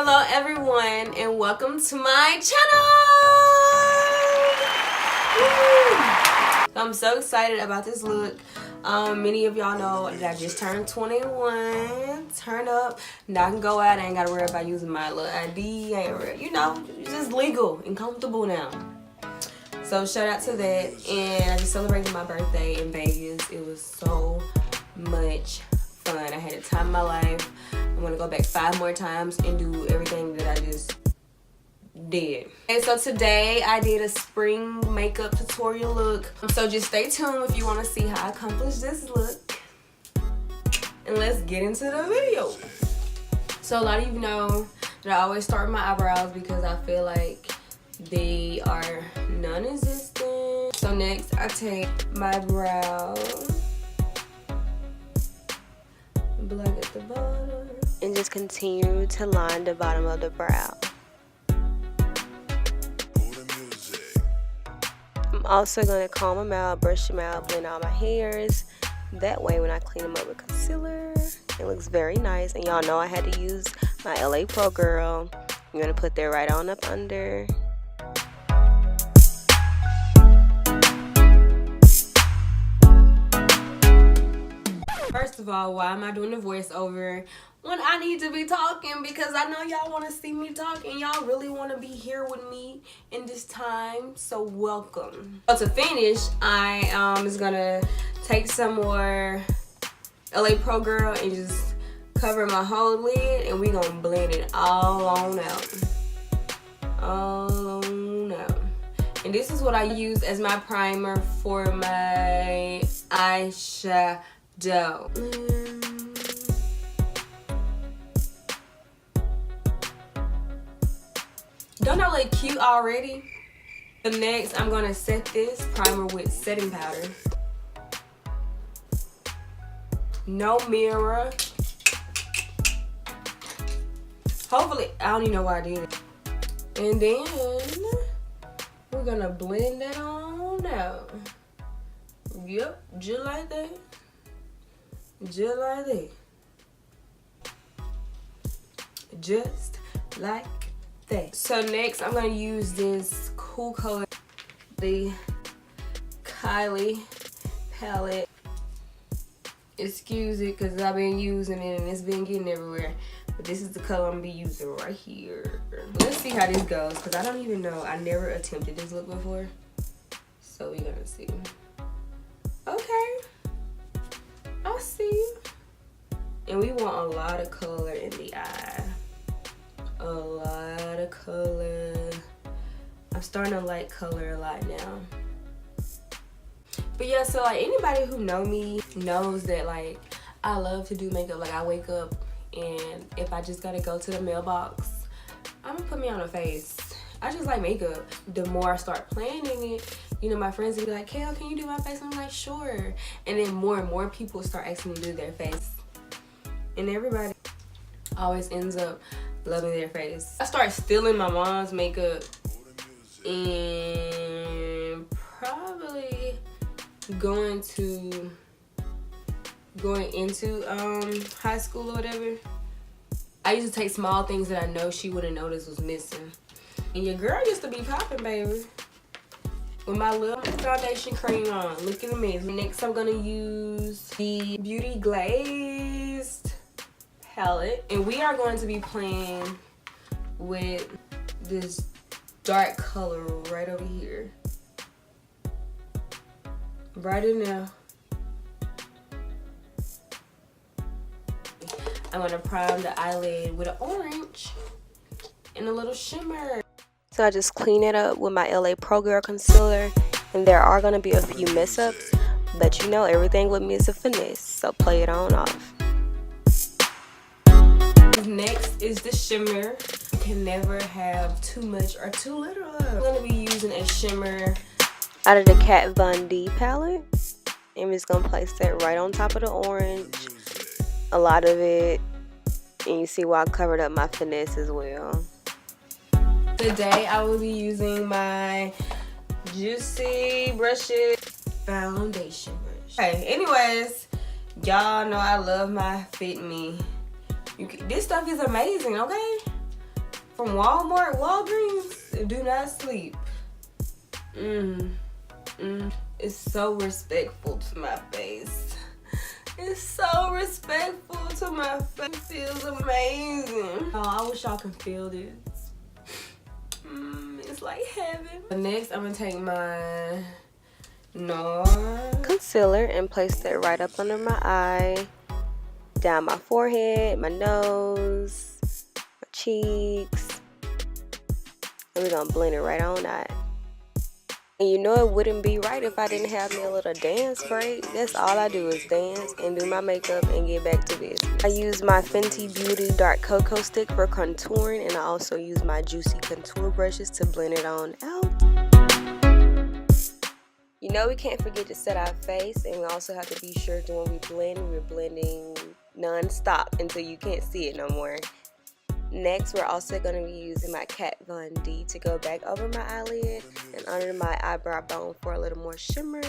Hello everyone and welcome to my channel. I'm so excited about this look. Many of y'all know that I just turned 21. Turn up. Now I can go out. I ain't gotta worry about using my little ID. It's just legal and comfortable now. So shout out to that. And I just celebrated my birthday in Vegas. It was so much fun. I had the time of my life. I'm gonna go back 5 more times and do everything that I just did. And so today I did a spring makeup tutorial look. So just stay tuned if you want to see how I accomplish this look. And let's get into the video. So a lot of you know that I always start with my eyebrows because I feel like they are non-existent. So next I take my brow, black at the bottom, and just continue to line the bottom of the brow. I'm also going to comb them out, brush them out, blend all my hairs. That way when I clean them up with concealer, it looks very nice. And y'all know I had to use my LA Pro Girl. I'm going to put that right on up under. First of all, why am I doing the voiceover when I need to be talking? Because I know y'all want to see me talk and y'all really want to be here with me in this time. So welcome. So to finish, I is gonna take some more LA Pro Girl and just cover my whole lid, and we gonna blend it all on out. All on out. And this is what I use as my primer for my eyeshadow. Don't I look cute already? So next I'm gonna set this primer with setting powder. No mirror. Hopefully, I don't even know why I did it. And then we're gonna blend that on out. Yep, just like that. Just like that. Just like that. So next I'm gonna use this cool color, the Kylie palette. Excuse it because I've been using it and it's been getting everywhere. But this is the color I'm gonna be using right here. Let's see how this goes because I don't even know. I never attempted this look before. So we're gonna see. Okay. I see. And we want a lot of color in the eye. A lot of color. I'm starting to like color a lot now. But yeah, so like anybody who know me knows that like I love to do makeup. Like I wake up and if I just gotta go to the mailbox, I'm gonna put me on a face. I just like makeup. The more I start planning it, you know, my friends will be like, Kale, can you do my face? I'm like, sure. And then more and more people start asking me to do their face. And everybody always ends up loving their face. I started stealing my mom's makeup and probably going into high school or whatever. I used to take small things that I know she wouldn't notice was missing. And your girl used to be popping, baby. With my little foundation cream on. Look at me. Next, I'm gonna use the Beauty Glazed palette. And we are going to be playing with this dark color right over here. Right in there. I'm gonna prime the eyelid with an orange and a little shimmer. So I just clean it up with my LA Pro Girl concealer, and there are gonna be a few mess ups, but you know everything with me is a finesse, so play it on off. Next is the shimmer. You can never have too much or too little. I'm gonna be using a shimmer out of the Kat Von D palette. I'm just gonna place that right on top of the orange. A lot of it, and you see why I covered up my finesse as well. Today I will be using my Juicy Brushes foundation brush. Okay, anyways, y'all know I love my Fit Me. This stuff is amazing, okay? From Walmart, Walgreens, do not sleep. It's so respectful to my face. It's so respectful to my face. It feels amazing. Oh, I wish y'all can feel this. It's like heaven. Next, I'm gonna take my NARS concealer and place it right up under my eye, down my forehead, my nose, my cheeks, and we're gonna blend it right on out. And you know it wouldn't be right if I didn't have me a little dance break. That's all I do is dance and do my makeup and get back to business. I use my Fenty Beauty Dark Cocoa Stick for contouring, and I also use my Juicy contour brushes to blend it on out. You know we can't forget to set our face, and we also have to be sure that when we blend, we're blending non-stop until you can't see it no more. Next, we're also going to be using my Kat Von D to go back over my eyelid and under my eyebrow bone for a little more shimmer,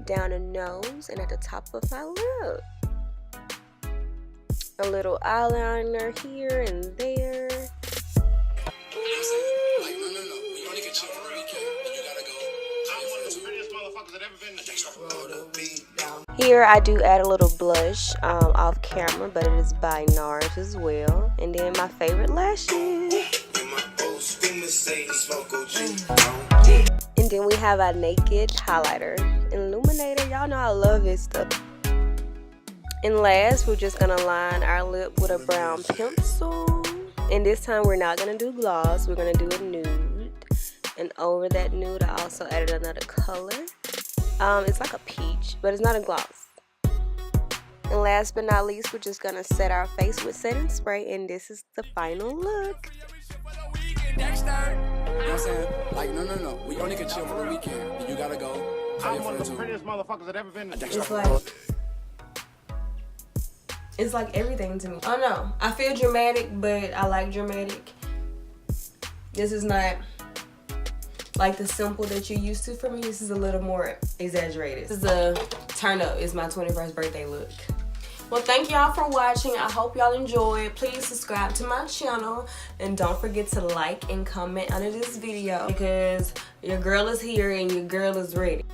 down the nose, and at the top of my lip. A little eyeliner here and there. Here I do add a little blush off camera, but it is by NARS as well. And then my favorite lashes. And then we have our Naked highlighter illuminator. Y'all know I love this stuff. And last, we're just gonna line our lip with a brown pencil. And this time we're not gonna do gloss, we're gonna do a nude. And over that nude, I also added another color. It's like a peach, but it's not a gloss. And last but not least, we're just gonna set our face with setting spray, and this is the final look. You know what I'm saying? Like, no. We only can chill for the weekend. You gotta go. I'm one of the prettiest motherfuckers that ever been. It's like everything to me. I don't know. I feel dramatic, but I like dramatic. This is not like the simple that you're used to. For me, this is a little more exaggerated. This is a turn up. It's my 21st birthday look. Well, thank y'all for watching. I hope y'all enjoyed. Please subscribe to my channel, and don't forget to like and comment under this video, because your girl is here and your girl is ready.